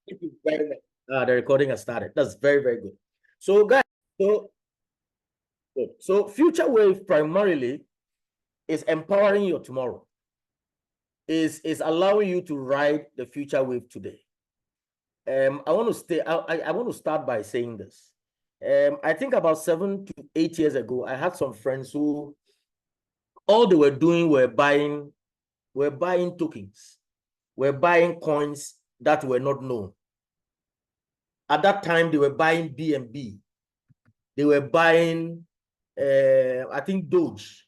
Thank you very much. The recording has started. That's very, very good. So, guys, so Future Wave primarily is empowering your tomorrow, is allowing you to ride the future wave today. I want to start by saying this. I think about 7 to 8 years ago, I had some friends who all they were doing were buying tokens, were buying coins that were not known. At that time, they were buying BNB. They were buying, I think, Doge.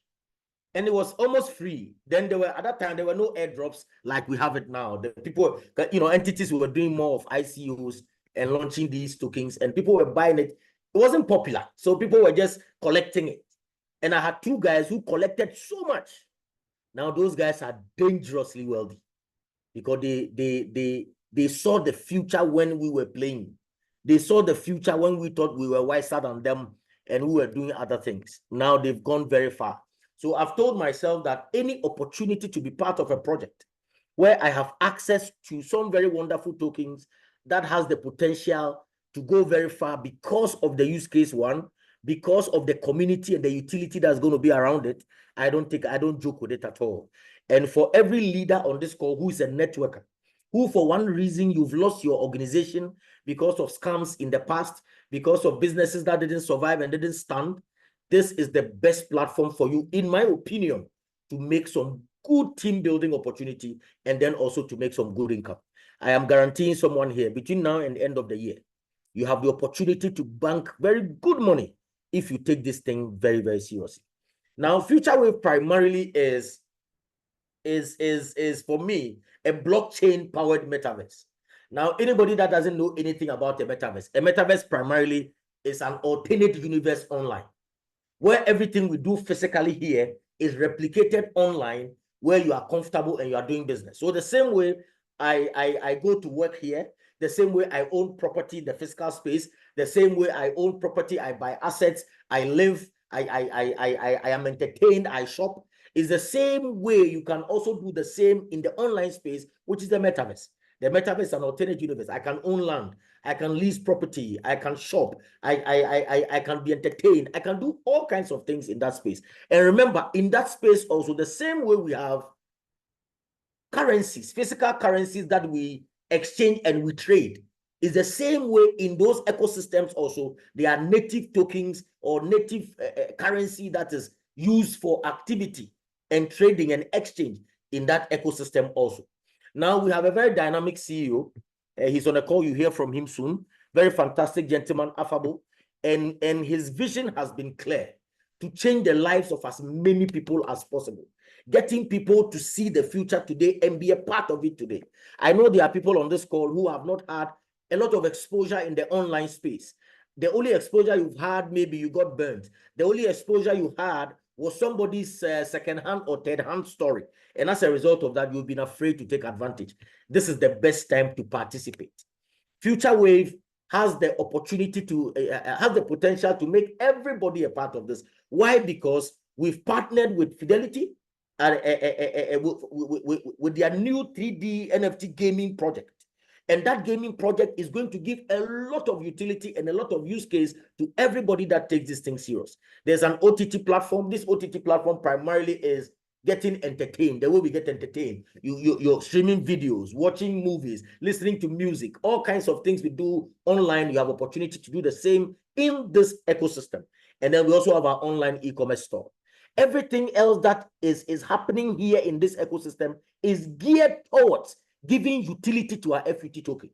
And it was almost free. Then at that time, there were no airdrops like we have it now. The people, entities were doing more of ICOs and launching these tokens, and people were buying it. It wasn't popular. So people were just collecting it. And I had 2 guys who collected so much. Now those guys are dangerously wealthy because they saw the future when we were playing. They saw the future when we thought we were wiser than them and we were doing other things. Now they've gone very far. So I've told myself that any opportunity to be part of a project where I have access to some very wonderful tokens that has the potential to go very far because of the use case one, because of the community and the utility that's going to be around it, I don't joke with it at all. And for every leader on this call who is a networker, who for one reason you've lost your organization because of scams in the past, because of businesses that didn't survive and didn't stand, this is the best platform for you, in my opinion, to make some good team building opportunity and then also to make some good income. I am guaranteeing someone here between now and the end of the year, you have the opportunity to bank very good money if you take this thing very, very seriously. Now, Future Wave primarily is for me a blockchain powered metaverse. Now, anybody that doesn't know anything about a metaverse primarily is an alternate universe online, where everything we do physically here is replicated online, where you are comfortable and you are doing business. So the same way I go to work here, the same way I own property in the physical space, the same way I own property, I buy assets, I live, I am entertained, I shop, is the same way you can also do the same in the online space, which is the metaverse. The metaverse is an alternate universe. I can own land, I can lease property, I can shop, I can be entertained, I can do all kinds of things in that space. And remember, in that space also, the same way we have currencies, physical currencies that we exchange and we trade, is the same way in those ecosystems also. They are native tokens or native currency that is used for activity and trading and exchange in that ecosystem also. Now we have a very dynamic CEO. He's on a call. You hear from him soon. Very fantastic gentleman, affable. And his vision has been clear: to change the lives of as many people as possible, getting people to see the future today and be a part of it today. I know there are people on this call who have not had a lot of exposure in the online space. The only exposure you've had, maybe you got burnt. The only exposure you had was somebody's second-hand or third-hand story. And as a result of that, you've been afraid to take advantage. This is the best time to participate. Future Wave has the opportunity to, has the potential to make everybody a part of this. Why? Because we've partnered with Fidelity with their new 3D NFT gaming project. And that gaming project is going to give a lot of utility and a lot of use case to everybody that takes this thing serious. There's an OTT platform. This OTT platform primarily is getting entertained. The way we get entertained, you're streaming videos, watching movies, listening to music, all kinds of things we do online. You have opportunity to do the same in this ecosystem. And then we also have our online e-commerce store. Everything else that is happening here in this ecosystem is geared towards giving utility to our FUT token,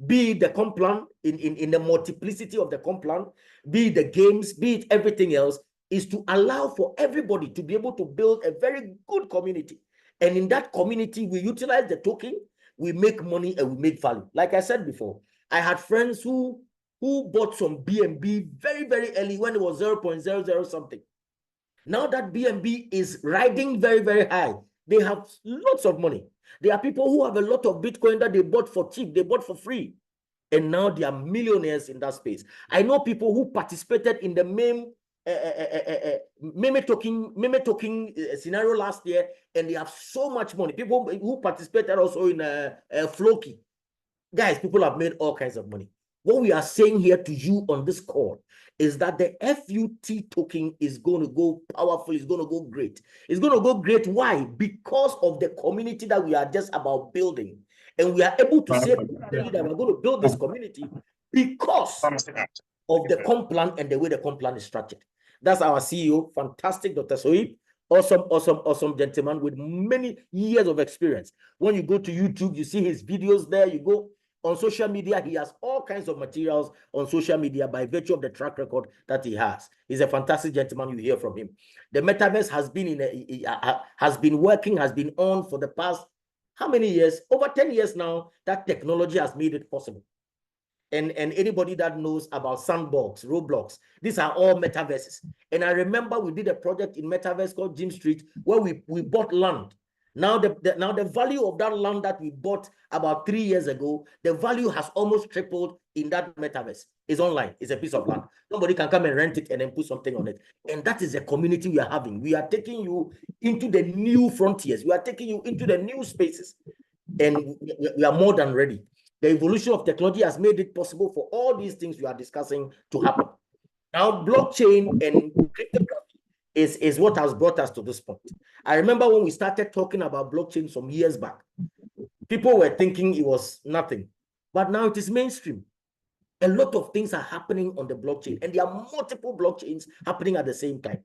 be it the comp plan in the multiplicity of the comp plan, be it the games, be it everything else, is to allow for everybody to be able to build a very good community. And in that community, we utilize the token, we make money, and we make value. Like I said before, I had friends who bought some BNB very, very early when it was 0.00 something. Now that BNB is riding very, very high, they have lots of money. There are people who have a lot of Bitcoin that they bought for cheap, they bought for free. And now they are millionaires in that space. I know people who participated in the meme token scenario last year, and they have so much money. People who participated also in Floki. Guys, people have made all kinds of money. What we are saying here to you on this call is that the FUT token is going to go powerful, it's going to go great. It's going to go great. Why? Because of the community that we are just about building. And we are able to say that we're going to build this community because of the comp plan and the way the comp plan is structured. That's our CEO, fantastic Dr. Sohib. Awesome gentleman with many years of experience. When you go to YouTube, you see his videos there. You go on social media, he has all kinds of materials on social media by virtue of the track record that he has. He's a fantastic gentleman. You hear from him. The metaverse has been has been on for the past how many years? Over 10 years now. That technology has made it possible. And anybody that knows about Sandbox, Roblox, these are all metaverses. And I remember we did a project in metaverse called Jim Street where we bought land. Now the value of that land that we bought about 3 years ago, the value has almost tripled in that metaverse. It's online. It's a piece of land. Somebody can come and rent it and then put something on it. And that is a community we are having. We are taking you into the new frontiers. We are taking you into the new spaces. And we are more than ready. The evolution of technology has made it possible for all these things we are discussing to happen. Now, blockchain and cryptocurrency is what has brought us to this point. I remember when we started talking about blockchain some years back, people were thinking it was nothing, but now it is mainstream. A lot of things are happening on the blockchain, and there are multiple blockchains happening at the same time.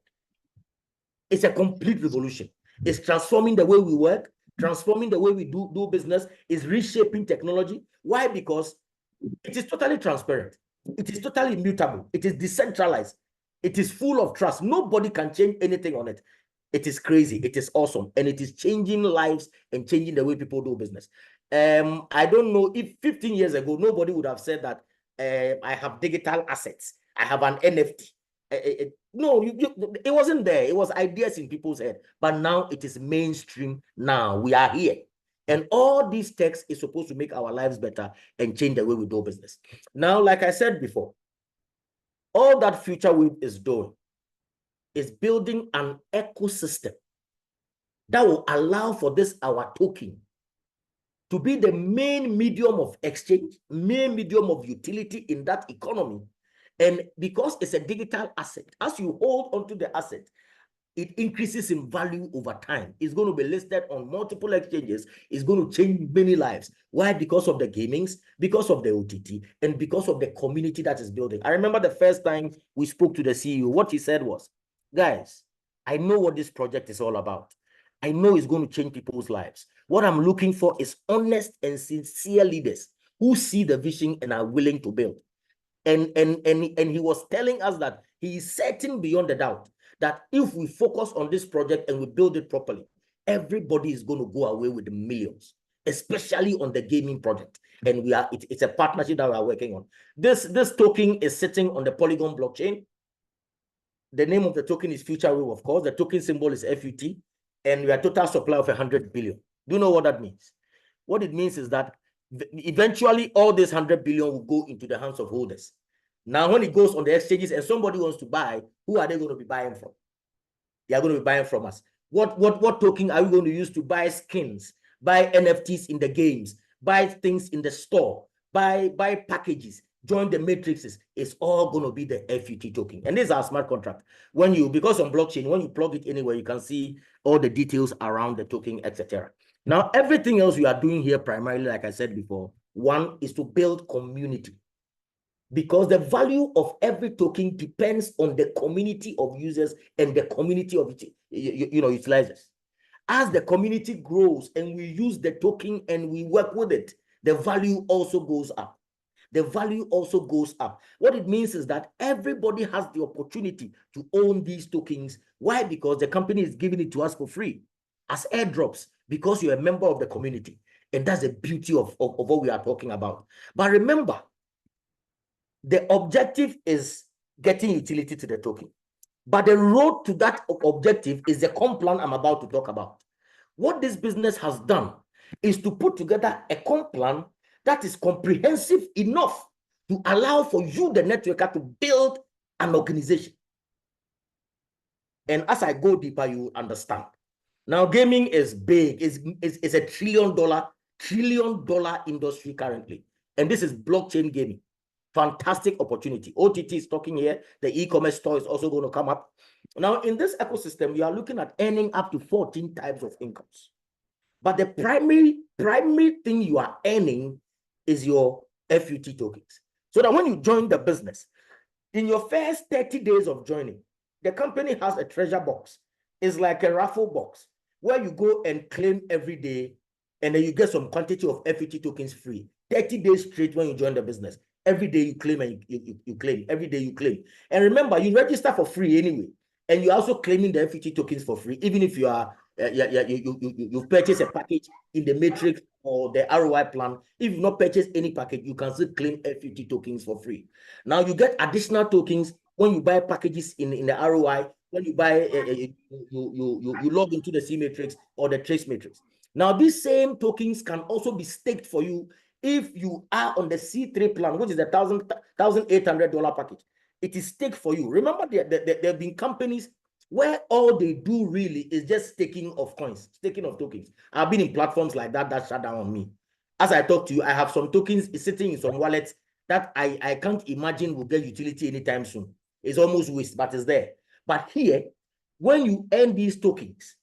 It's a complete revolution. It's transforming the way we work, transforming the way we do business, is reshaping technology. Why? Because it is totally transparent. It is totally immutable. It is decentralized. It is full of trust. Nobody can change anything on it. It is crazy. It is awesome. And it is changing lives and changing the way people do business. I don't know if 15 years ago, nobody would have said that I have digital assets. I have an NFT. No, it wasn't there. It was ideas in people's head. But now it is mainstream. Now we are here. And all these texts is supposed to make our lives better and change the way we do business. Now, like I said before, all that Future Wave is doing is building an ecosystem that will allow for this, our token, to be the main medium of exchange, main medium of utility in that economy. And because it's a digital asset, as you hold onto the asset, it increases in value over time. It's going to be listed on multiple exchanges. It's going to change many lives. Why? Because of the gamings, because of the OTT, and because of the community that is building. I remember the first time we spoke to the CEO, what he said was, guys, I know what this project is all about. I know it's going to change people's lives. What I'm looking for is honest and sincere leaders who see the vision and are willing to build. And he was telling us that he is certain beyond a doubt that if we focus on this project and we build it properly, everybody is going to go away with millions, especially on the gaming project. And it's a partnership that we are working on. This token is sitting on the Polygon blockchain. The name of the token is Future Wave, of course. The token symbol is FUT, and we are total supply of 100 billion. Do you know what that means? What it means is that eventually all this 100 billion will go into the hands of holders. Now, when it goes on the exchanges and somebody wants to buy, who are they going to be buying from? They are going to be buying from us. What token are we going to use to buy skins, buy NFTs in the games, buy things in the store, buy packages, join the matrices? It's all going to be the FUT token. And this is our smart contract. Because on blockchain, when you plug it anywhere, you can see all the details around the token, etc. Now, everything else we are doing here primarily, like I said before, one is to build community. Because the value of every token depends on the community of users and the community of utilizers. As the community grows and we use the token and we work with it, the value also goes up. The value also goes up. What it means is that everybody has the opportunity to own these tokens. Why? Because the company is giving it to us for free as airdrops, because you're a member of the community. And that's the beauty of what we are talking about. But remember, the objective is getting utility to the token. But the road to that objective is the comp plan I'm about to talk about. What this business has done is to put together a comp plan that is comprehensive enough to allow for you, the networker, to build an organization. And as I go deeper, you understand. Now, gaming is big. It's a $1 trillion industry currently. And this is blockchain gaming. Fantastic opportunity. OTT is talking here. The e-commerce store is also going to come up. Now, in this ecosystem, you are looking at earning up to 14 types of incomes. But the primary thing you are earning is your FUT tokens. So that when you join the business, in your first 30 days of joining, the company has a treasure box. It's like a raffle box where you go and claim every day, and then you get some quantity of FUT tokens free. 30 days straight when you join the business. Every day you claim and you claim. Every day you claim. And remember, you register for free anyway. And you're also claiming the FUT tokens for free, even if you are you purchase a package in the matrix or the ROI plan. If you've not purchased any package, you can still claim FUT tokens for free. Now you get additional tokens when you buy packages in the ROI. When you buy, you log into the C matrix or the trace matrix. Now these same tokens can also be staked for you if you are on the C3 plan, which is the $1,800 package. It is staked for you. Remember, there have been companies where all they do really is just staking of coins, staking of tokens. I've been in platforms like that shut down on me. As I talk to you, I have some tokens sitting in some wallets that I can't imagine will get utility anytime soon. It's almost waste, but it's there. But here, when you earn these tokens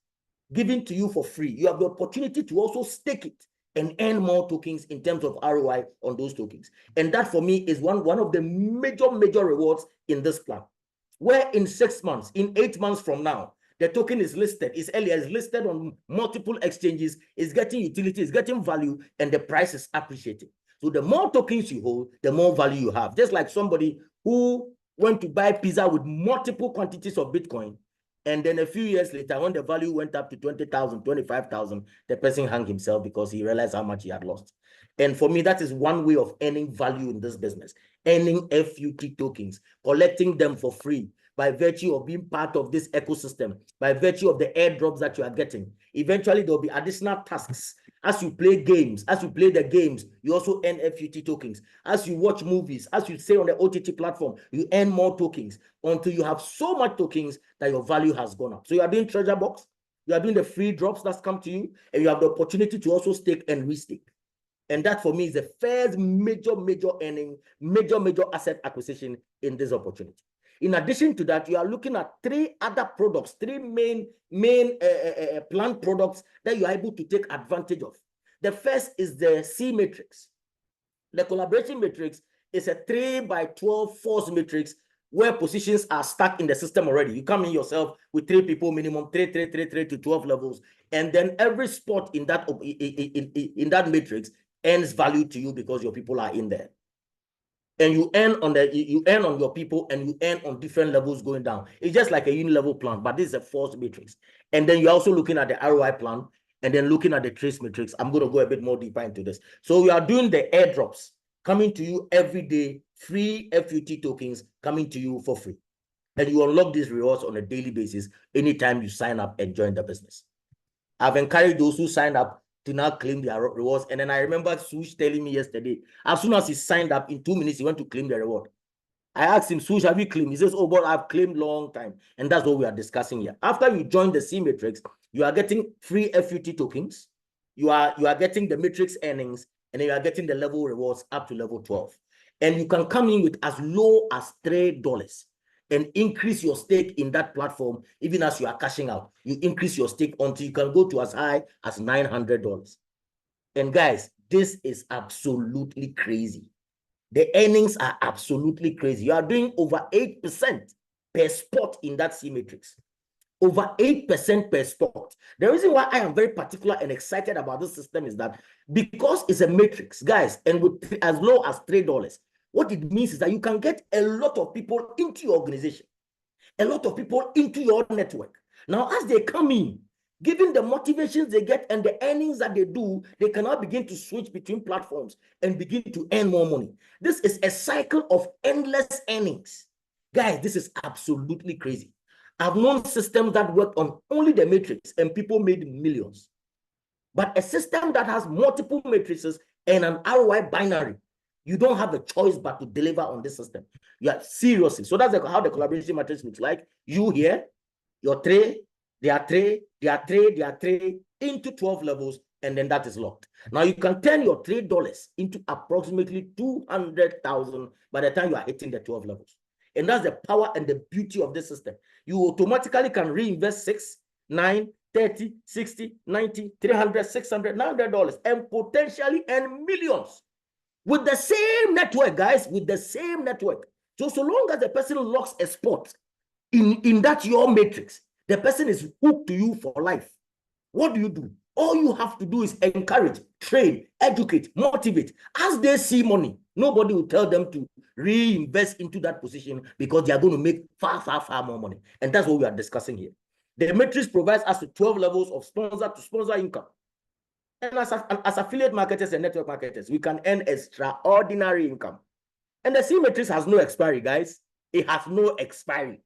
given to you for free, you have the opportunity to also stake it and earn more tokens in terms of ROI on those tokens. And that for me is one of the major rewards in this plan. Where in 6 months, in 8 months from now, the token is listed, is listed on multiple exchanges, is getting utility, is getting value, and the price is appreciating. So the more tokens you hold, the more value you have. Just like somebody who went to buy pizza with multiple quantities of Bitcoin, and then a few years later, when the value went up to 20,000, 25,000, the person hung himself because he realized how much he had lost. And for me, that is one way of earning value in this business, earning FUT tokens, collecting them for free by virtue of being part of this ecosystem, by virtue of the airdrops that you are getting. Eventually, there will be additional tasks. As you play games, as you play the games, you also earn FUT tokens. As you watch movies, as you say on the OTT platform, you earn more tokens until you have so much tokens that your value has gone up. So you are doing treasure box, you are doing the free drops that's come to you, and you have the opportunity to also stake and restake. And that for me is the first major earning, major asset acquisition in this opportunity. In addition to that, you are looking at 3 other products, 3 main planned products that you are able to take advantage of. The first is the C matrix. The collaboration matrix is a 3x12 force matrix where positions are stacked in the system already. You come in yourself with 3 people minimum, 3 to 12 levels, and then every spot in that matrix earns value to you because your people are in there. And you earn on your people, and you earn on different levels going down. It's just like a unilevel plan, but this is a force matrix. And then you're also looking at the ROI plan, and then looking at the trace matrix. I'm going to go a bit more deeper into this. So we are doing the airdrops coming to you every day, free FUT tokens coming to you for free. And you unlock these rewards on a daily basis anytime you sign up and join the business. I've encouraged those who signed up to now claim their rewards. And then I remember Sush telling me yesterday, as soon as he signed up, in 2 minutes, he went to claim the reward. I asked him, Sush, have you claimed? He says, oh, but I've claimed long time. And that's what we are discussing here. After you join the C matrix, you are getting free FUT tokens. You are getting the matrix earnings, and then you are getting the level rewards up to level 12. And you can come in with as low as $3 and increase your stake in that platform. Even as you are cashing out, you increase your stake until you can go to as high as $900. And guys, this is absolutely crazy. The earnings are absolutely crazy. You are doing over 8% per spot in that C matrix. Over 8% per spot. The reason why I am very particular and excited about this system is that because it's a matrix, guys, and with as low as $3, what it means is that you can get a lot of people into your organization, a lot of people into your network. Now, as they come in, given the motivations they get and the earnings that they do, they can now begin to switch between platforms and begin to earn more money. This is a cycle of endless earnings. Guys, this is absolutely crazy. I've known systems that worked on only the matrix and people made millions. But a system that has multiple matrices and an ROI binary, you don't have a choice but to deliver on this system. You are seriously. So that's how the collaboration matrix looks like. You here, your tray, they are tray into 12 levels, and then that is locked. Now you can turn your $3 into approximately 200,000 by the time you are hitting the 12 levels. And that's the power and the beauty of this system. You automatically can reinvest 6, 9, 30, 60, 90, 300, 600, $900 and potentially earn millions with the same network, guys, with the same network. So long as the person locks a spot in that your matrix, the person is hooked to you for life. What do? All you have to do is encourage, train, educate, motivate. As they see money, nobody will tell them to reinvest into that position because they are going to make far, far, far more money. And that's what we are discussing here. The matrix provides us with 12 levels of sponsor income. And as affiliate marketers and network marketers, we can earn extraordinary income. And the C matrix has no expiry, guys. It has no expiry.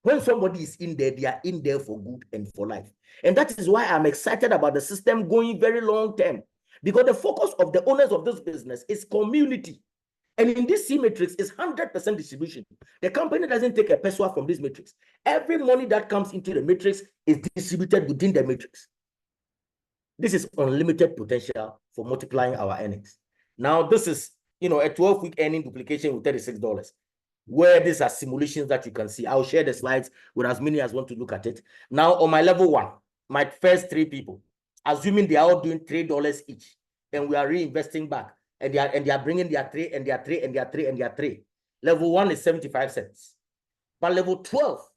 When somebody is in there, they are in there for good and for life. And that is why I'm excited about the system going very long term. Because the focus of the owners of this business is community. And in this C matrix is 100% distribution. The company doesn't take a peso from this matrix. Every money that comes into the matrix is distributed within the matrix. This is unlimited potential for multiplying our earnings. Now, this is, a 12-week earning duplication with $36, where these are simulations that you can see. I'll share the slides with as many as want to look at it. Now, on my level 1, my first 3 people, assuming they are all doing $3 each, and we are reinvesting back, and they are bringing their 3 and their 3 and their 3 and their 3. Level 1 is 75 cents. But level 12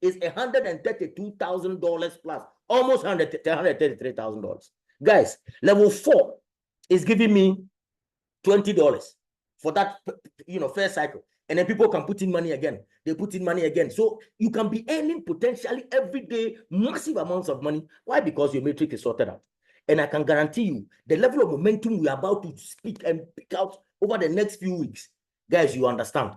is $132,000 plus, almost $133,000. Guys, level 4 is giving me $20 for that, first cycle. And then people can put in money again. They put in money again. So you can be earning potentially every day massive amounts of money. Why? Because your matrix is sorted out. And I can guarantee you the level of momentum we are about to speak and pick out over the next few weeks. Guys, you understand.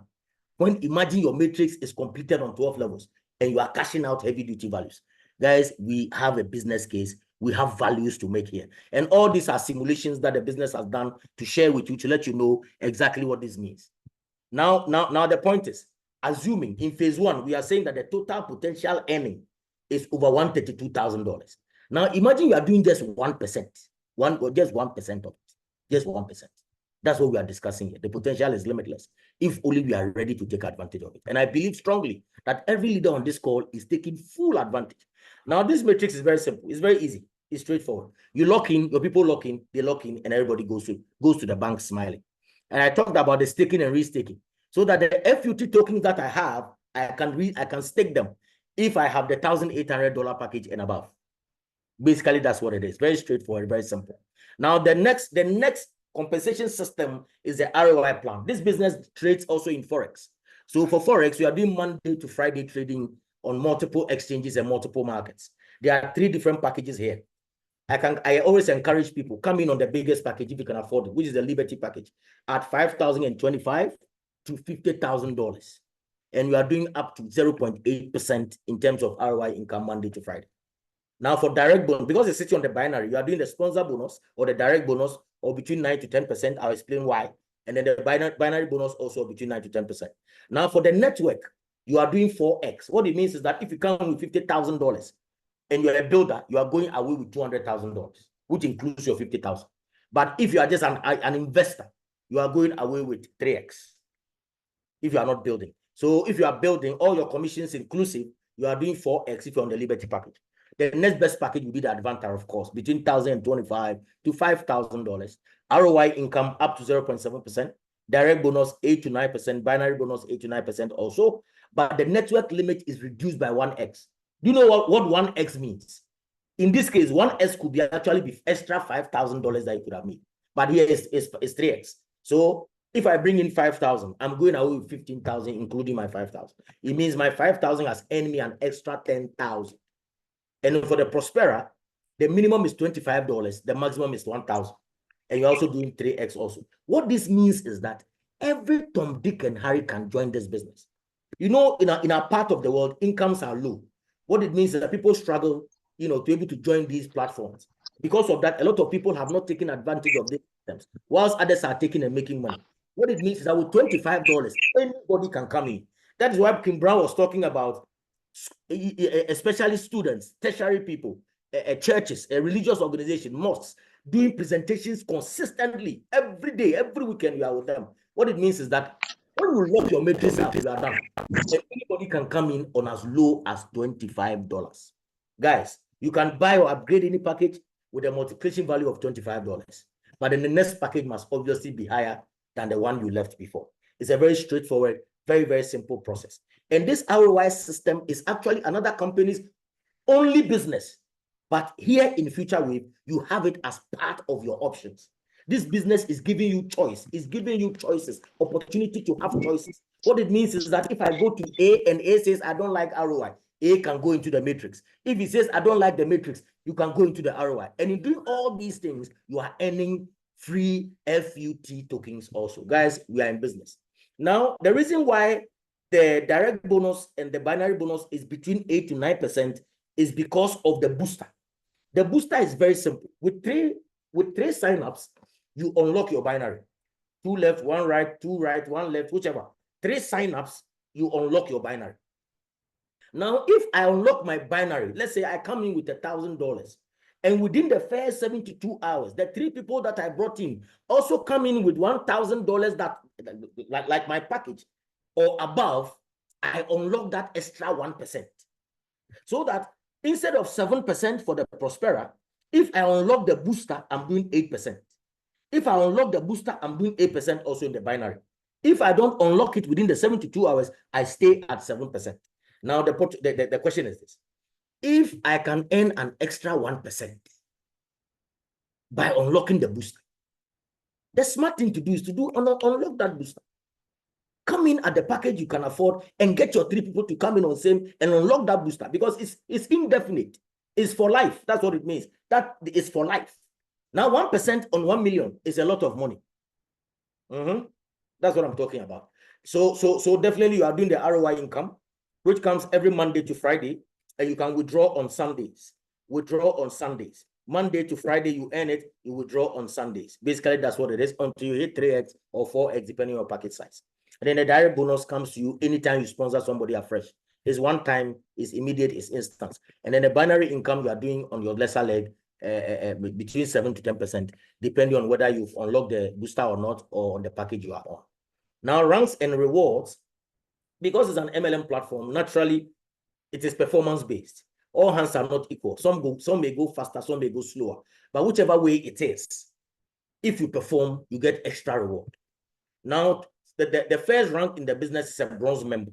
When imagine your matrix is completed on 12 levels and you are cashing out heavy duty values. Guys, we have a business case. We have values to make here. And all these are simulations that the business has done to share with you to let you know exactly what this means. Now the point is, assuming in phase 1, we are saying that the total potential earning is over $132,000. Now imagine you are doing just 1%, just 1% of it, just 1%. That's what we are discussing here. The potential is limitless if only we are ready to take advantage of it. And I believe strongly that every leader on this call is taking full advantage. Now, this matrix is very simple. It's very easy. It's straightforward. You lock in, your people lock in, they lock in, and everybody goes to the bank smiling. And I talked about the staking and restaking. So that the FUT tokens that I have, I can stake them if I have the $1,800 package and above. Basically, that's what it is. Very straightforward, very simple. Now, the next compensation system is the ROI plan. This business trades also in Forex. So for Forex, we are doing Monday to Friday trading on multiple exchanges and multiple markets. There are 3 different packages here. I always encourage people, come in on the biggest package if you can afford it, which is the Liberty package, at $5,025 to $50,000. And we are doing up to 0.8% in terms of ROI income Monday to Friday. Now for direct bonus, because it's sitting on the binary, you are doing the sponsor bonus or the direct bonus or between 9 to 10%. I'll explain why. And then the binary bonus also between 9 to 10%. Now for the network, you are doing 4x. What it means is that if you come with $50,000 and you're a builder, you are going away with $200,000, which includes your $50,000. But if you are just an investor, you are going away with 3x if you are not building. So if you are building, all your commissions inclusive, you are doing 4x if you're on the Liberty package. The next best package will be the Advantage, of course, between $1,025 to $5,000. ROI income up to 0.7%. Direct bonus 8 to 9%. Binary bonus 8 to 9% also. But the network limit is reduced by 1x. Do you know what 1x means? In this case, 1x could be actually be extra $5,000 that you could have made. But here is 3x. So if I bring in 5,000, I'm going away with 15,000, including my 5,000. It means my 5,000 has earned me an extra 10,000. And for the Prospera, the minimum is $25, the maximum is 1,000. And you're also doing 3x also. What this means is that every Tom, Dick, and Harry can join this business. In our part of the world, incomes are low. What it means is that people struggle, to be able to join these platforms. Because of that, a lot of people have not taken advantage of these systems, whilst others are taking and making money. What it means is that with $25, anybody can come in. That is why Kim Brown was talking about, especially students, tertiary people, churches, a religious organization, mosques, doing presentations consistently every day, every weekend you are with them. What it means is that when you lock your matrix up, you are done. And anybody can come in on as low as $25. Guys, you can buy or upgrade any package with a multiplication value of $25. But then the next package must obviously be higher than the one you left before. It's a very straightforward, very, very simple process. And this ROI system is actually another company's only business. But here in FutureWave, you have it as part of your options. This business is giving you choice, is giving you choices, opportunity to have choices. What it means is that if I go to A and A says, I don't like ROI, A can go into the matrix. If he says, I don't like the matrix, you can go into the ROI. And in doing all these things, you are earning free FUT tokens also. Guys, we are in business. Now, the reason why the direct bonus and the binary bonus is between 8 to 9% is because of the booster. The booster is very simple. With three signups, you unlock your binary. 2 left, 1 right, 2 right, 1 left, whichever. 3 signups, you unlock your binary. Now, if I unlock my binary, let's say I come in with $1,000, and within the first 72 hours, the 3 people that I brought in also come in with $1,000 that, like my package or above, I unlock that extra 1%. So that instead of 7% for the Prospera, if I unlock the booster, I'm doing 8%. If I unlock the booster, I'm doing 8% also in the binary. If I don't unlock it within the 72 hours, I stay at 7%. Now, the question is this. If I can earn an extra 1% by unlocking the booster, the smart thing to do is to unlock that booster. Come in at the package you can afford and get your 3 people to come in on same and unlock that booster, because it's indefinite. It's for life. That's what it means. That is for life. Now, 1% on 1 million is a lot of money. That's what I'm talking about. So definitely you are doing the ROI income, which comes every Monday to Friday, and you can withdraw on Sundays. Monday to Friday, you earn it, you withdraw on Sundays. Basically, that's what it is until you hit 3x or 4x, depending on your packet size. And then the direct bonus comes to you anytime you sponsor somebody afresh. It's one time, it's immediate, it's instant. And then the binary income you are doing on your lesser leg, between 7 to 10%, depending on whether you've unlocked the booster or not, or on the package you are on. Now, ranks and rewards, because it's an MLM platform, naturally, it is performance-based. All hands are not equal. Some may go faster, some may go slower. But whichever way it is, if you perform, you get extra reward. Now, the first rank in the business is a bronze member,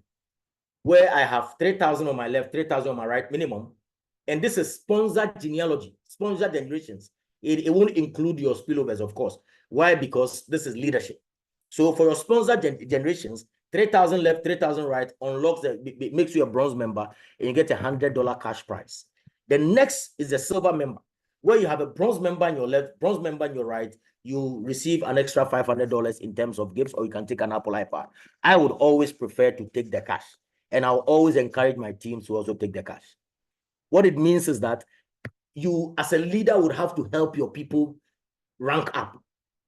where I have 3,000 on my left, 3,000 on my right minimum. And this is sponsored genealogy, sponsored generations. It won't include your spillovers, of course. Why? Because this is leadership. So for your sponsored generations, 3,000 left, 3,000 right, unlocks makes you a bronze member, and you get $100 cash prize. The next is the silver member, where you have a bronze member on your left, bronze member on your right. You receive an extra $500 in terms of gifts, or you can take an Apple iPad. I would always prefer to take the cash, and I'll always encourage my team to also take the cash. What it means is that you, as a leader, would have to help your people rank up.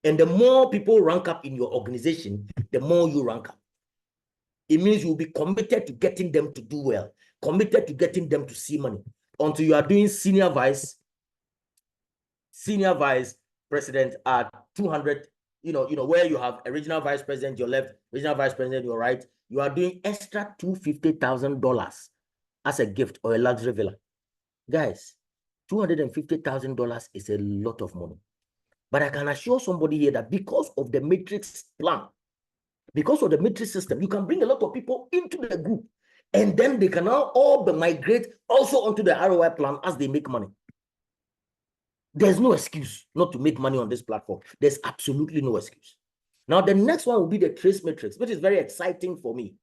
And the more people rank up in your organization, the more you rank up. It means you'll be committed to getting them to do well, committed to getting them to see money, until you are doing senior vice president at 200, where you have a regional vice president your left, regional vice president your right. You are doing extra $250,000 as a gift or a luxury villa. Guys, $250,000 is a lot of money. But I can assure somebody here that because of the matrix plan, because of the matrix system, you can bring a lot of people into the group, and then they can now all migrate also onto the ROI plan as they make money. There's no excuse not to make money on this platform. There's absolutely no excuse. Now, the next one will be the trace matrix, which is very exciting for me.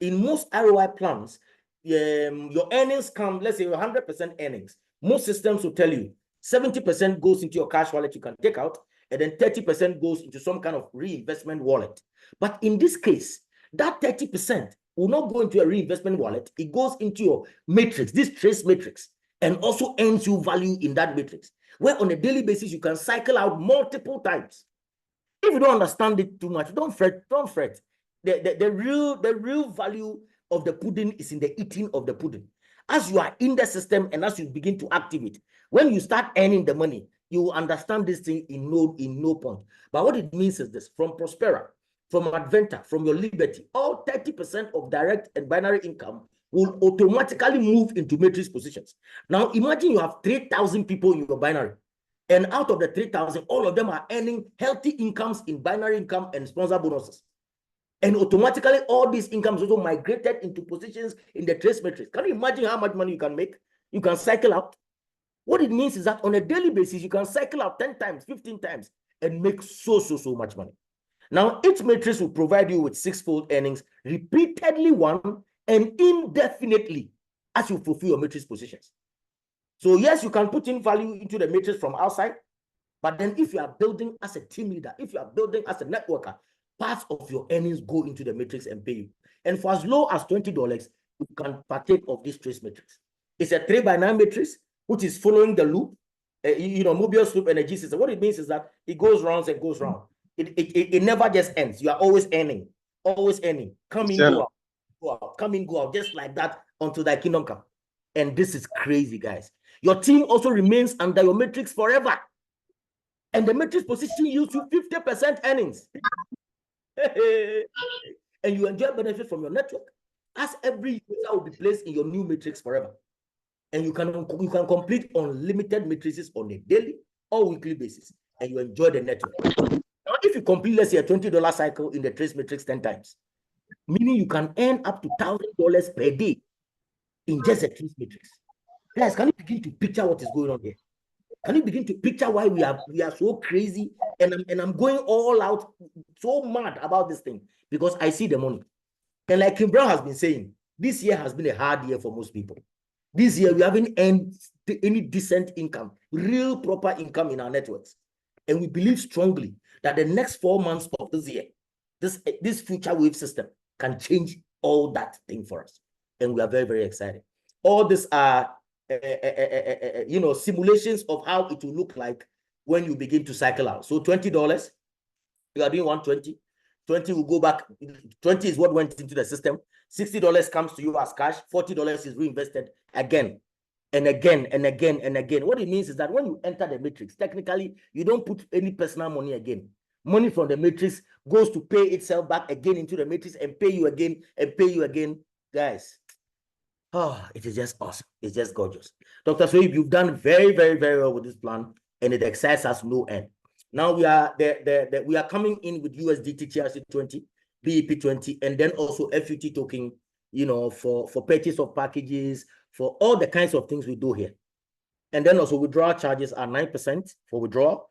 In most ROI plans, your earnings come, let's say 100% earnings. Most systems will tell you 70% goes into your cash wallet you can take out, and then 30% goes into some kind of reinvestment wallet. But in this case, that 30% will not go into a reinvestment wallet. It goes into your matrix, this trace matrix, and also earns you value in that matrix, where on a daily basis, you can cycle out multiple times. If you don't understand it too much, don't fret. The real value of the pudding is in the eating of the pudding. As you are in the system and as you begin to activate, When you start earning the money, you will understand this thing in no point. But what it means is this: from Prospera, from Adventa, from your Liberty, all 30% of direct and binary income will automatically move into matrix positions. Now, imagine you have 3,000 people in your binary, and out of the 3,000, all of them are earning healthy incomes in binary income and sponsor bonuses. And automatically, all these incomes also migrated into positions in the trace matrix. Can you imagine how much money you can make? You can cycle out. What it means is that on a daily basis, you can cycle out 10 times, 15 times, and make so much money. Now, each matrix will provide you with 6-fold earnings, repeatedly won, and indefinitely as you fulfill your matrix positions. So yes, you can put in value into the matrix from outside, but then if you are building as a team leader, if you are building as a networker, parts of your earnings go into the matrix and pay you. And for as low as $20, you can partake of this trace matrix. It's a 3x9 matrix, which is following the loop, Mobius loop energy system. What it means is that it goes round and goes round. It never just ends. You are always earning, come in, go out, come in, go out, just like that until thy kingdom come. And this is crazy, guys. Your team also remains under your matrix forever. And the matrix position yields you 50% earnings. And you enjoy benefits from your network, as every user will be placed in your new matrix forever. And you can complete unlimited matrices on a daily or weekly basis, and you enjoy the network. Now, if you complete, let's say, a $20 cycle in the trace matrix 10 times, meaning you can earn up to $1,000 per day in just a trace matrix. Guys, can you begin to picture what is going on here? Can you begin to picture why we are so crazy? And I'm going all out, so mad about this thing, because I see the money. And like Kim Brown has been saying, this year has been a hard year for most people. This year, we haven't earned any decent income, real proper income in our networks. And we believe strongly that the next 4 months of this year, this future wave system can change all that thing for us. And we are very, very excited. All these are, simulations of how it will look like when you begin to cycle out. So $20, you are doing 120. 20 will go back. 20 is what went into the system. $60 comes to you as cash. $40 is reinvested again and again and again and again. What it means is that when you enter the matrix, technically, you don't put any personal money again. Money from the matrix goes to pay itself back again into the matrix and pay you again and pay you again. Guys, it is just awesome. It's just gorgeous. Dr. Soib, you've done very, very, very well with this plan, and it excites us no end. Now we are we are coming in with USDT TRC20, BEP20, and then also FUT token, for purchase of packages, for all the kinds of things we do here. And then also withdrawal charges are 9% for withdrawal.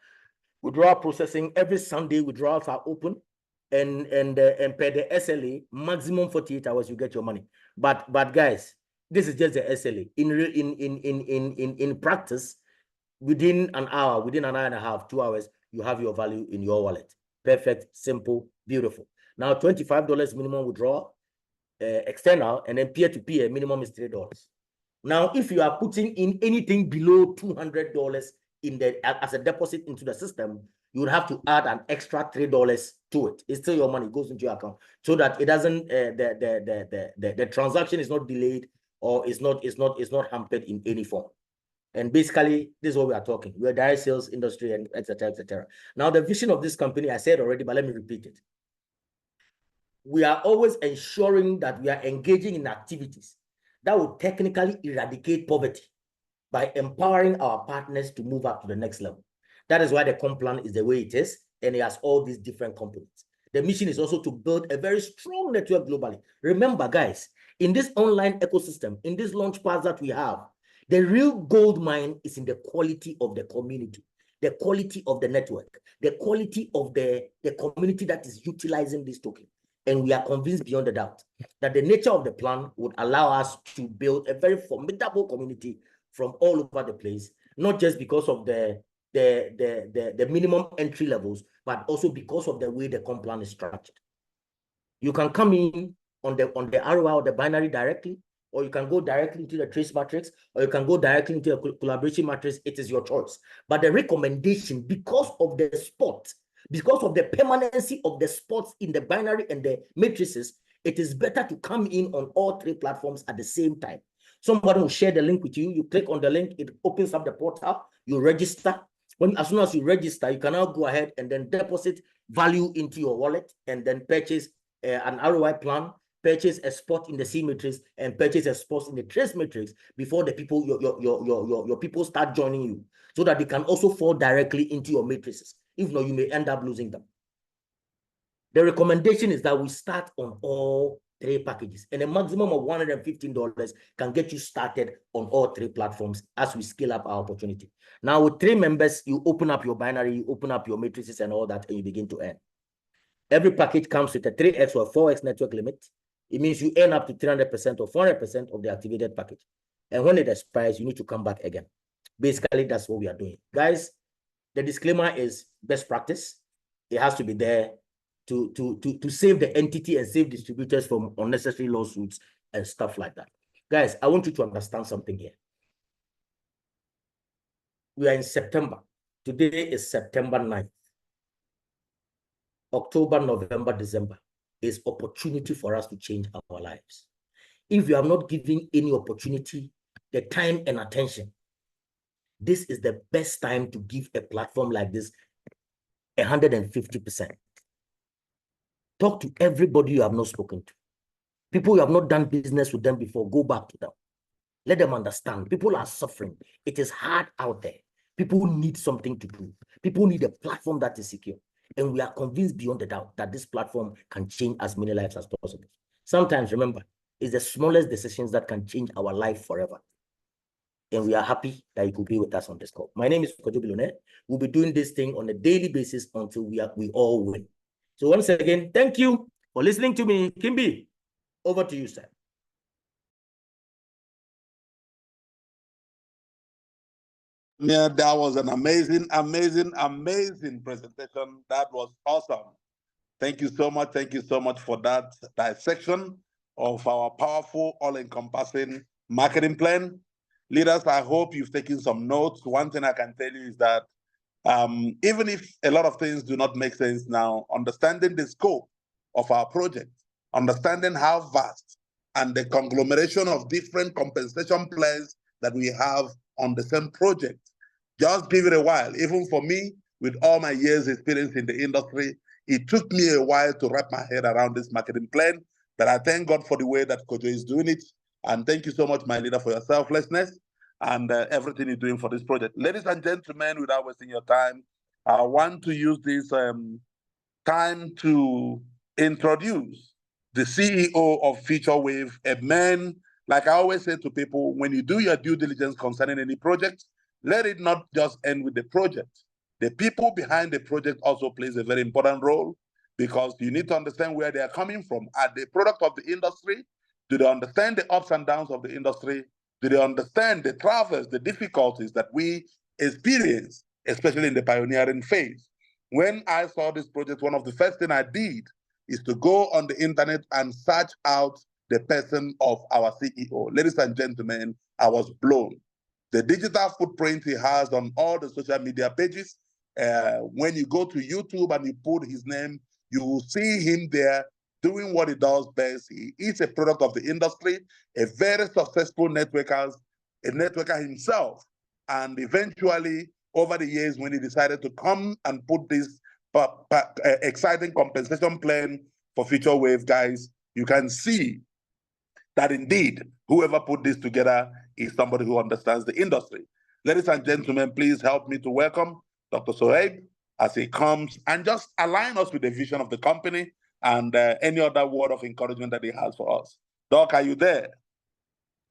Withdrawal processing, every Sunday withdrawals are open, and per the SLA, maximum 48 hours you get your money. But guys, this is just the SLA. In practice, within an hour and a half, 2 hours, you have your value in your wallet. Perfect, simple, beautiful. Now, $25 minimum withdrawal, external, and then peer-to-peer minimum is $3. Now, if you are putting in anything below $200 as a deposit into the system, you would have to add an extra $3 to it. It's still your money, it goes into your account, so that it doesn't the transaction is not delayed or is not hampered in any form. And basically, this is what we are talking. We're a direct sales industry, and etc., etc. Now, the vision of this company, I said already, but let me repeat it. We are always ensuring that we are engaging in activities that will technically eradicate poverty by empowering our partners to move up to the next level. That is why the comp plan is the way it is, and it has all these different components. The mission is also to build a very strong network globally. Remember, guys, in this online ecosystem, in this launch pads that we have, the real gold mine is in the quality of the community, the quality of the network, the quality of the community that is utilizing this token. And we are convinced beyond a doubt that the nature of the plan would allow us to build a very formidable community from all over the place, not just because of the minimum entry levels, but also because of the way the comp plan is structured. You can come in on the ROI or the binary directly, or you can go directly into the trace matrix, or you can go directly into a collaboration matrix. It is your choice. But the recommendation, because of the spot, because of the permanency of the spots in the binary and the matrices, it is better to come in on all three platforms at the same time, Somebody will share the link with you. You click on the link, it opens up the portal, you register. As soon as you register, you can now go ahead and then deposit value into your wallet and then purchase an ROI plan, purchase a spot in the C matrix, and purchase a spot in the trace matrix before the people, your people start joining you, so that they can also fall directly into your matrices. If not, you may end up losing them. The recommendation is that we start on all 3 packages, and a maximum of $115 can get you started on all 3 platforms as we scale up our opportunity. Now, with 3 members, you open up your binary, you open up your matrices and all that, and you begin to earn. Every package comes with a 3x or 4x network limit. It means you earn up to 300% or 400% of the activated package. And when it expires, you need to come back again. Basically, that's what we are doing. Guys, the disclaimer is best practice. It has to be there to save the entity and save distributors from unnecessary lawsuits and stuff like that. Guys, I want you to understand something here. We are in September. Today is September 9th. October, November, December is opportunity for us to change our lives. If you are not giving any opportunity, the time and attention, this is the best time to give a platform like this 150%. Talk to everybody you have not spoken to. People you have not done business with them before, go back to them. Let them understand. People are suffering. It is hard out there. People need something to do. People need a platform that is secure. And we are convinced beyond a doubt that this platform can change as many lives as possible. Sometimes, remember, it's the smallest decisions that can change our life forever. And we are happy that you could be with us on this call. My name is Kojo Bilone. We'll be doing this thing on a daily basis until we all win. So once again, thank you for listening to me. Kimbi, over to you, sir. Yeah, that was an amazing presentation. That was awesome. Thank you so much. Thank you so much for that dissection of our powerful, all-encompassing marketing plan. Leaders, I hope you've taken some notes. One thing I can tell you is that even if a lot of things do not make sense now, understanding the scope of our project, understanding how vast and the conglomeration of different compensation plans that we have on the same project, just give it a while. Even for me, with all my years experience in the industry, it took me a while to wrap my head around this marketing plan, but I thank God for the way that Kojo is doing it. And thank you so much, my leader, for your selflessness and everything you're doing for this project. Ladies and gentlemen, without wasting your time, I want to use this time to introduce the CEO of FutureWave, a man, like I always say to people, when you do your due diligence concerning any project, let it not just end with the project. The people behind the project also plays a very important role, because you need to understand where they are coming from. Are they product of the industry? Do they understand the ups and downs of the industry? Do they understand the travels, the difficulties that we experience, especially in the pioneering phase? When I saw this project, one of the first things I did is to go on the internet and search out the person of our CEO. Ladies and gentlemen, I was blown. The digital footprint he has on all the social media pages, when you go to YouTube and you put his name, you will see him there doing what he does best. He is a product of the industry, a very successful networker himself. And eventually, over the years, when he decided to come and put this exciting compensation plan for FutureWave, guys, you can see that indeed, whoever put this together is somebody who understands the industry. Ladies and gentlemen, please help me to welcome Dr. Sohaib as he comes and just align us with the vision of the company and any other word of encouragement that he has for us. Doc, are you there?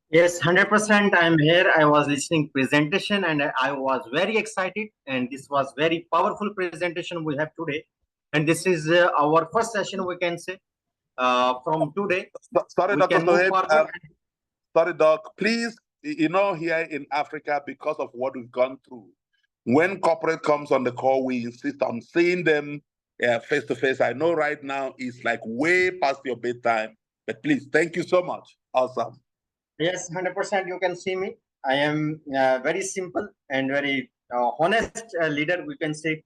Yes, 100%. I'm here. I was listening presentation and I was very excited. And this was very powerful presentation we have today. And this is our first session, we can say, from today. Sorry, Dr. Sohaib. Sorry, Doc. Please, you know, here in Africa, because of what we've gone through, when corporate comes on the call, we insist on seeing them face to face. I know right now it's like way past your bedtime, but please, thank you so much. Awesome. Yes, 100%. You can see me. I am very simple and very honest leader, we can say.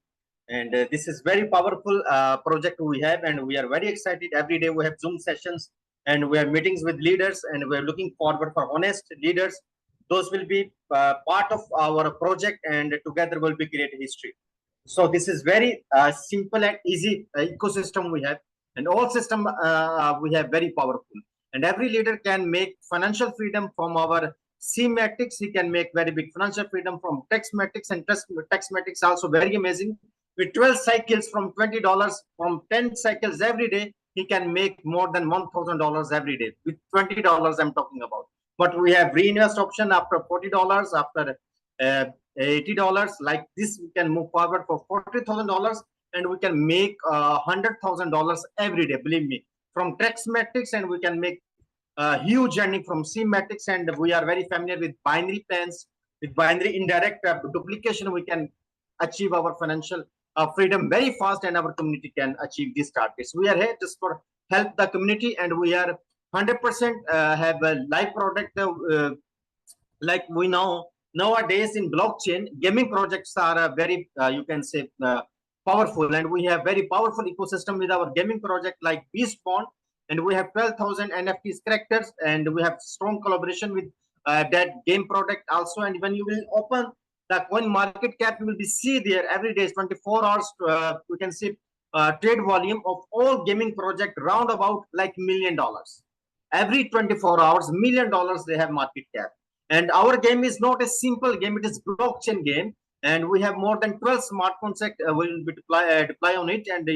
And this is very powerful project we have, and we are very excited. Every day we have Zoom sessions and we have meetings with leaders, and we're looking forward for honest leaders. Those will be part of our project, and together will be create history. So this is very simple and easy ecosystem we have, and all system we have very powerful. And every leader can make financial freedom from our C matrix. He can make very big financial freedom from text matrix, and text matrix also very amazing. With 12 cycles from $20, from 10 cycles every day, he can make more than $1,000 every day. With $20, I'm talking about. But we have reinvest option after $40, after $80. Like this, we can move forward for $40,000, and we can make $100,000 every day. Believe me, from text matrix, and we can make a huge earning from C matrix. And we are very familiar with binary plans. With binary indirect duplication, we can achieve our financial freedom very fast, and our community can achieve these targets. We are here just for help the community, and we are 100% have a live product. Like we know nowadays in blockchain, gaming projects are very you can say powerful, and we have very powerful ecosystem with our gaming project like Beast Bond, and we have 12,000 NFTs characters, and we have strong collaboration with that game product also. And when you will open the coin market cap, you will be see there every day 24 hours. You can see trade volume of all gaming project round about like $1 million. Every 24 hours, $1 million they have market cap. And our game is not a simple game; it is blockchain game, and we have more than 12 smart contracts will be deploy on it. And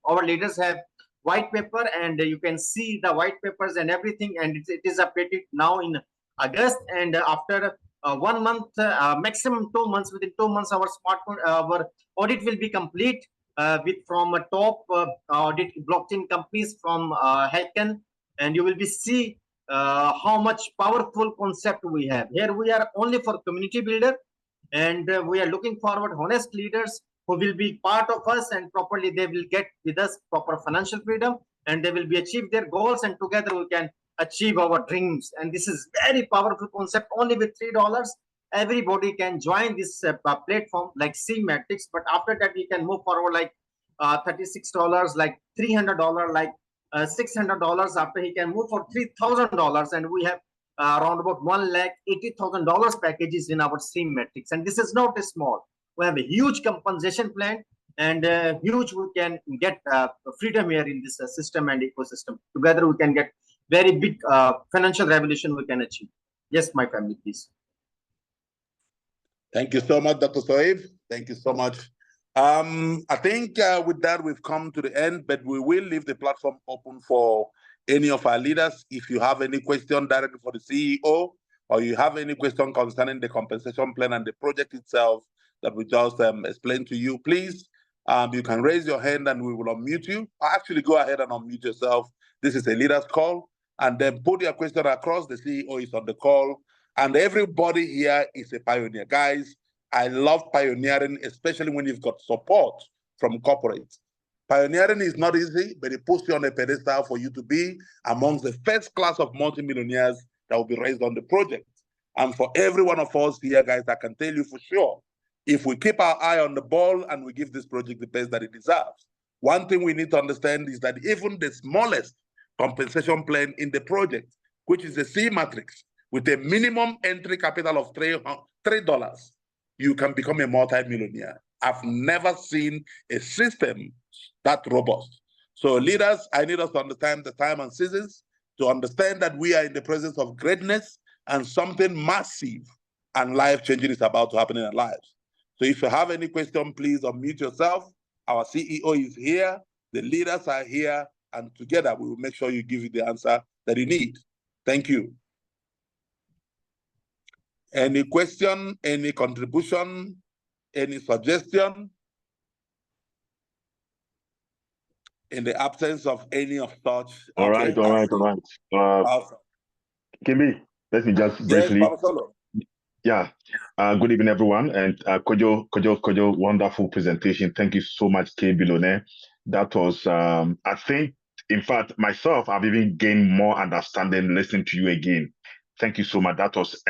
our leaders have white paper, and you can see the white papers and everything. And it is updated now in August, and after 1 month, maximum 2 months. Within 2 months, our our audit will be complete with from top audit blockchain companies from Hacken, and you will be see how much powerful concept we have. Here we are only for community builder, and we are looking forward honest leaders who will be part of us, and properly they will get with us proper financial freedom, and they will be achieve their goals, and together we can achieve our dreams. And this is very powerful concept. Only with $3, everybody can join this platform like C Matrix. But after that, we can move forward like $36, like $300, like $600. After he can move for $3,000, and we have around about $1,80,000 packages in our stream metrics. And this is not a small. We have a huge compensation plan, and huge we can get freedom here in this system and ecosystem. Together we can get very big financial revolution we can achieve. Yes, my family, please. Thank you so much, Dr. Sohaib. Thank you so much. I think with that, we've come to the end, but we will leave the platform open for any of our leaders. If you have any question directly for the CEO, or you have any question concerning the compensation plan and the project itself that we just explained to you, please, you can raise your hand and we will unmute you. Actually, go ahead and unmute yourself. This is a leader's call. And then put your question across. The CEO is on the call. And everybody here is a pioneer. Guys, I love pioneering, especially when you've got support from corporates. Pioneering is not easy, but it puts you on a pedestal for you to be amongst the first class of multimillionaires that will be raised on the project. And for every one of us here, guys, I can tell you for sure, if we keep our eye on the ball and we give this project the best that it deserves, one thing we need to understand is that even the smallest compensation plan in the project, which is a C matrix, with a minimum entry capital of $3, you can become a multi-millionaire. I've never seen a system that robust. So leaders, I need us to understand the time and seasons, to understand that we are in the presence of greatness and something massive and life-changing is about to happen in our lives. So if you have any question, please unmute yourself. Our CEO is here, the leaders are here, and together we will make sure you give you the answer that you need. Thank you. Any question, any contribution, any suggestion? In the absence of any of such. All right. Awesome. Kimbi, let me just briefly. Yeah. Good evening, everyone. And Kojo, wonderful presentation. Thank you so much, K. Billionaire. That was, I think, in fact, myself, I've even gained more understanding listening to you again. Thank you so much. That was,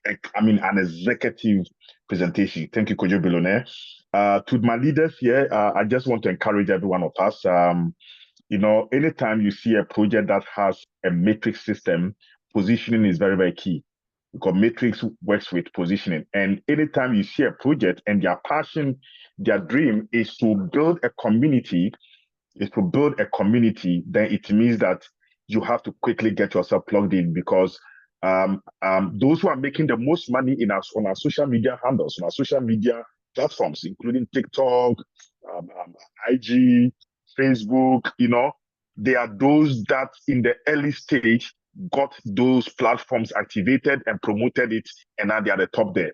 an executive presentation. Thank you, Kojo Billionaire. To my leaders here, I just want to encourage every one of us. anytime you see a project that has a matrix system, positioning is very, very key, because matrix works with positioning. And anytime you see a project and their passion, their dream is to build a community, then it means that you have to quickly get yourself plugged in, because those who are making the most money on our social media handles, on our social media platforms, including TikTok, IG, Facebook, they are those that in the early stage got those platforms activated and promoted it, and now they are the top there.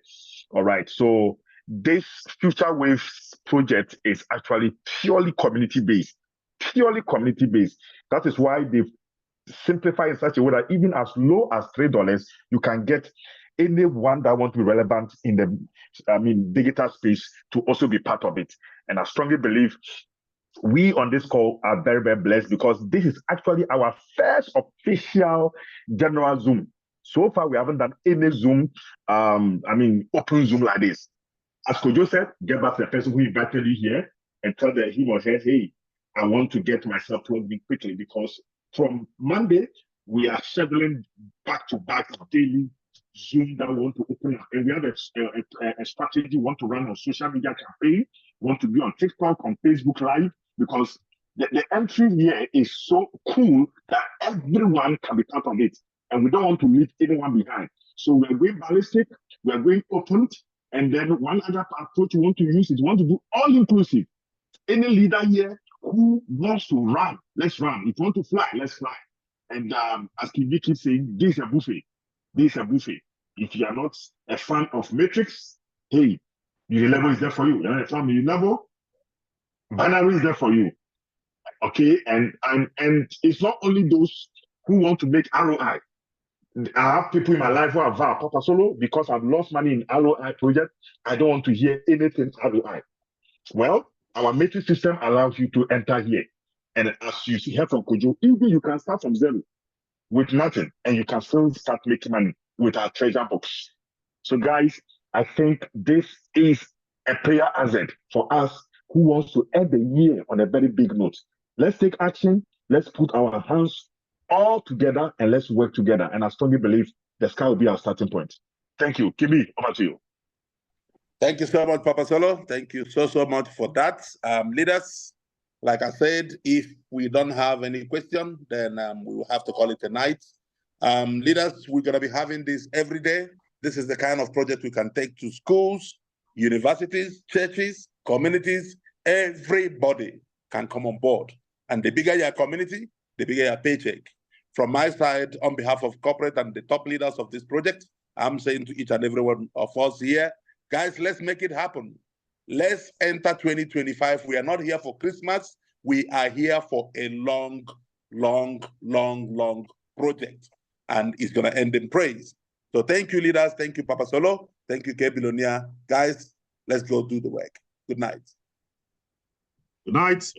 All right. So this Future Waves project is actually purely community-based. That is why they've simplified in such a way that even as low as $3, you can get anyone that wants to be relevant in the digital space to also be part of it. And I strongly believe we on this call are very, very blessed, because this is actually our first official general Zoom. So far, we haven't done any Zoom, open Zoom like this. As Kojo said, get back to the person who invited you here and tell him or her, hey, I want to get myself plugged in quickly, because from Monday, we are scheduling back-to-back daily Zoom that we want to open up. And we have a strategy we want to run on social media campaign, want to be on TikTok, on Facebook Live, because the entry here is so cool that everyone can be part of it. And we don't want to leave anyone behind. So we're going ballistic, we're going open, and then one other approach we want to use is we want to do all-inclusive. Any leader here who wants to run, let's run. If you want to fly, let's fly. And as Kivi keeps saying, this is a buffet. If you are not a fan of Matrix, hey, Unilever is there for you. You're not a fan of Unilever, Binary is there for you. Okay, and it's not only those who want to make ROI. I have people in my life who are Papa Solo, because I've lost money in ROI project. I don't want to hear anything ROI. Well, our matrix system allows you to enter here. And as you hear from Kojo, even you can start from zero with nothing, and you can still start making money with our treasure box. So guys, I think this is a prayer hazard for us who wants to end the year on a very big note. Let's take action. Let's put our hands all together and let's work together. And I strongly believe the sky will be our starting point. Thank you. Kimi, over to you. Thank you so much, Papa Solo. Thank you so much for that. Leaders, like I said, if we don't have any question, then we will have to call it a night. Leaders, we're going to be having this every day. This is the kind of project we can take to schools, universities, churches, communities. Everybody can come on board. And the bigger your community, the bigger your paycheck. From my side, on behalf of corporate and the top leaders of this project, I'm saying to each and every one of us here, guys, let's make it happen. Let's enter 2025. We are not here for Christmas. We are here for a long project. And it's going to end in praise. So thank you, leaders. Thank you, Papa Solo. Thank you, K. Bilonia. Guys, let's go do the work. Good night. Good night.